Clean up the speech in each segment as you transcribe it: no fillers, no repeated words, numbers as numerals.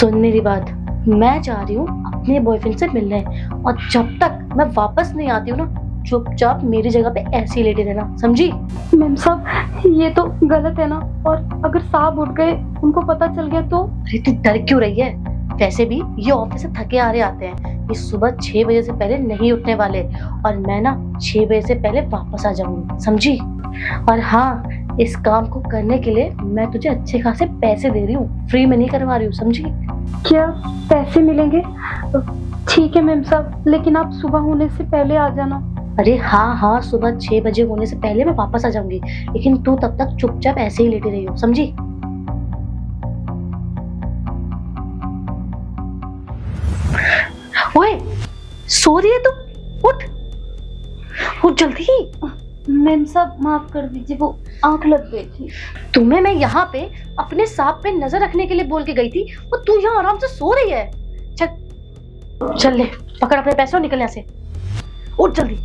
सुन मेरी बात, मैं जा रही हूँ अपने बॉयफ्रेंड से मिलने, और जब तक मैं वापस नहीं आती हूँ ना, चुपचाप मेरी जगह पे ऐसे ही लेटे रहना, समझी? मैम साहब ये तो गलत है ना, और अगर साहब उठ गए, उनको पता चल गया तो? अरे तू डर क्यों रही है? वैसे भी ये ऑफिस से थके आ रहे आते हैं, ये सुबह 6 बजे से पहले नहीं उठने वाले, और मैं ना 6 बजे से पहले वापस आ जाऊंगी, समझी? और हाँ, इस काम को करने के लिए मैं तुझे अच्छे खासे पैसे दे रही हूँ, फ्री में नहीं करवा रही हूँ, समझी? क्या पैसे मिलेंगे? ठीक है मैम साहब, लेकिन आप सुबह होने से पहले आ जाना। अरे हाँ हाँ, सुबह 6 बजे होने से पहले मैं वापस आ जाऊंगी, लेकिन तू तब तक चुपचाप ऐसे ही लेटी रही हो, समझी? ओए, सो रही है तू? उठ उठ जल्दी। मैम साहब माफ कर दीजिए, वो आंख लग गई थी। तुम्हें मैं यहाँ पे अपने सांप पे नजर रखने के लिए बोल के गई थी, और तू यहाँ आराम से सो रही है। चल चल, ले पकड़ अपने पैसे और निकल यहाँ से, उठ जल्दी।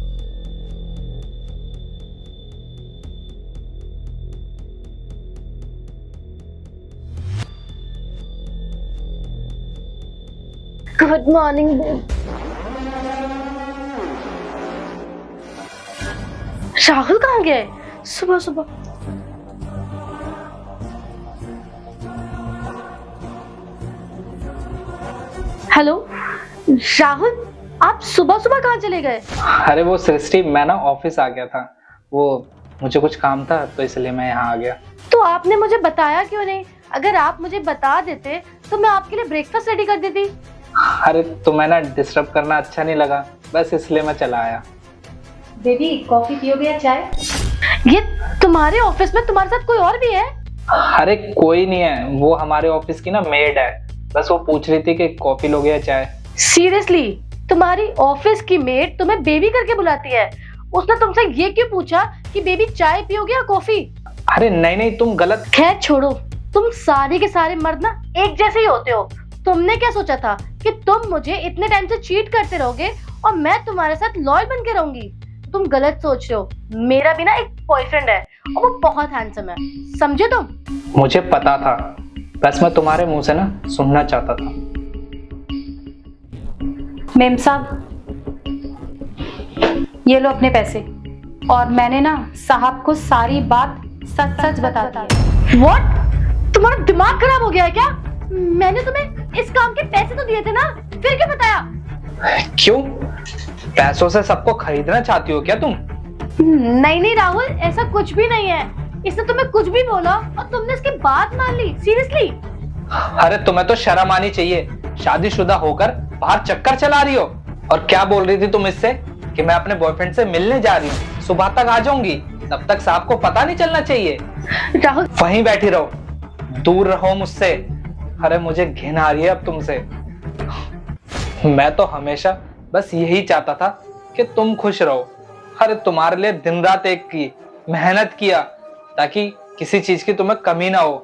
Good morning. राहुल कहाँ गया है सुबह सुबह? हेलो राहुल, आप सुबह सुबह कहाँ चले गए? अरे वो सृष्टि, मैं ना ऑफिस आ गया था, वो मुझे कुछ काम था तो इसलिए मैं यहाँ आ गया। तो आपने मुझे बताया क्यों नहीं? अगर आप मुझे बता देते तो मैं आपके लिए ब्रेकफास्ट रेडी कर देती। अरे तुम्हें ना डिस्टर्ब करना अच्छा नहीं लगा, बस इसलिए मैं चला आया। बेबी कॉफी पियोगे या चाय? ये तुम्हारे ऑफिस में तुम्हारे साथ कोई और भी है? अरे कोई नहीं है, वो हमारे ऑफिस की ना मेड है, बस वो पूछ रही थी कि कॉफी लोगे या चाय। सीरियसली, तुम्हारी ऑफिस की मेड तुम्हें बेबी करके बुलाती है? उसने तुमसे ये क्यों पूछा कि बेबी चाय पियोगे या कॉफी? अरे नहीं नहीं, तुम गलत। खैर छोड़ो, तुम सारे के सारे मर्द ना एक जैसे ही होते हो। तुमने क्या सोचा था कि तुम मुझे इतने टाइम से चीट करते रहोगे और मैं तुम्हारे साथ लॉयल बन के रहूंगी? तुम गलत सोच रहे हो। मेरा भी ना एक बॉयफ्रेंड है, और वो बहुत हैंडसम है, समझे तुम? मुझे पता था, बस मैं तुम्हारे मुंह से ना सुनना चाहता था। मैम साहब ये लो अपने पैसे, और मैंने ना साहब को सारी बात सच सच बता दी। What? तुम्हारा दिमाग खराब हो गया है क्या? मैंने तुम्हें इस काम के पैसे तो दिए थे ना, फिर क्यों बताया? क्यों? पैसों से सबको खरीदना चाहती हो क्या तुम? नहीं नहीं राहुल, ऐसा कुछ भी नहीं है। इसने तुम्हें कुछ भी बोला और तुमने इसकी बात मान ली? सीरियसली? अरे तुम्हें तो शर्म आनी चाहिए, शादीशुदा होकर बाहर चक्कर चला रही हो। और क्या बोल रही थी तुम इससे कि मैं अपने बॉयफ्रेंड से मिलने जा रही हूँ, सुबह तक आ जाऊंगी, तब तक साहब को पता नहीं चलना चाहिए। राहुल वहीं बैठी रहो, दूर रहो मुझसे। अरे मुझे घिन आ रही है अब तुमसे। मैं तो हमेशा बस यही चाहता था कि तुम खुश रहो। अरे तुम्हारे लिए दिन रात एक की मेहनत किया ताकि किसी चीज की तुम्हें कमी ना हो,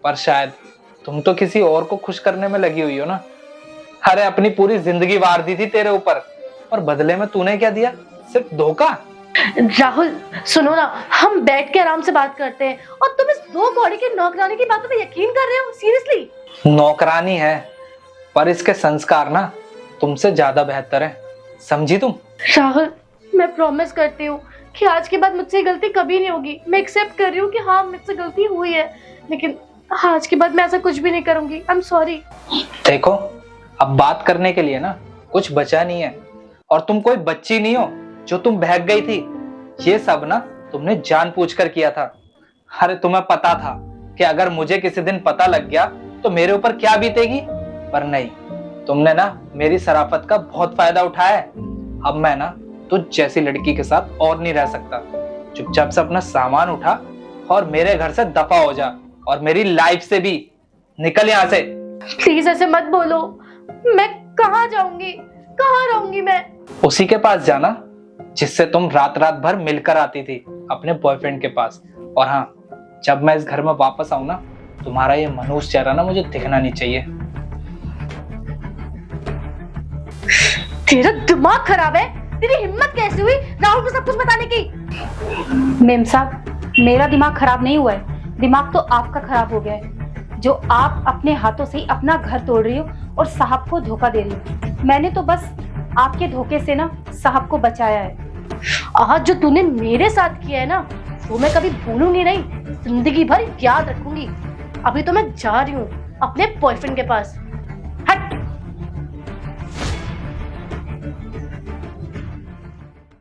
पर शायद तुम तो किसी और को खुश करने में लगी हुई हो ना। अरे अपनी पूरी जिंदगी वार दी थी तेरे ऊपर, और बदले में तूने क्या दिया? सिर्फ धोखा। राहुल सुनो ना, हम बैठ के आराम से बात करते हैं, और तुम इस दो कौड़ी की नौकरानी की बातों पे यकीन कर रहे हो? सीरियसली? नौकरानी है, पर इसके संस्कार ना तुमसे ज्यादा बेहतर है, समझी तुम? राहुल मैं प्रॉमिस करती हूँ कि आज के बाद मुझसे गलती कभी नहीं होगी। मैं एक्सेप्ट कर रही हूँ कि हाँ मुझसे गलती हुई है, लेकिन आज के बाद मैं ऐसा कुछ भी नहीं करूंगी। I am sorry. देखो, अब बात करने के लिए ना कुछ बचा नहीं है, और तुम कोई बच्ची नहीं हो जो तुम बहक गई थी। ये सब ना तुमने जानबूझकर किया था। अरे तुम्हें पता था कि अगर मुझे किसी दिन पता लग गया तो मेरे ऊपर क्या बीतेगी, पर नहीं, तुमने ना मेरी शराफत का बहुत फायदा उठाया है। अब मैं ना तुझ जैसी लड़की के साथ और नहीं रह सकता। चुपचाप से अपना सामान उठा और मेरे घर से दफा हो जा, और मेरी लाइफ से भी निकल यहाँ से। प्लीज ऐसे मत बोलो। मैं कहाँ जाऊंगी, कहाँ रहूंगी मैं? उसी के पास जाना जिससे तुम रात रात भर मिलकर आती थी, अपने बॉयफ्रेंड के पास। और हाँ, जब मैं इस घर में वापस आऊं ना, तुम्हारा ये मनहूस चेहरा ना मुझे दिखना नहीं चाहिए। तेरा दिमाग खराब है? तेरी हिम्मत कैसे हुई राहुल को सब कुछ बताने की? मैम साहब मेरा दिमाग खराब नहीं हुआ है, दिमाग तो आपका खराब हो गया है। जो आप अपने हाथों से ही अपना घर तोड़ रही हो और साहब को धोखा दे रही हो। मैंने तो बस आपके धोखे से ना साहब को बचाया है। आज जो तूने मेरे साथ किया है ना, वो मैं कभी भूलूंगी नहीं, जिंदगी भर याद रखूंगी। अभी तो मैं जा रही हूँ अपने बॉयफ्रेंड के पास।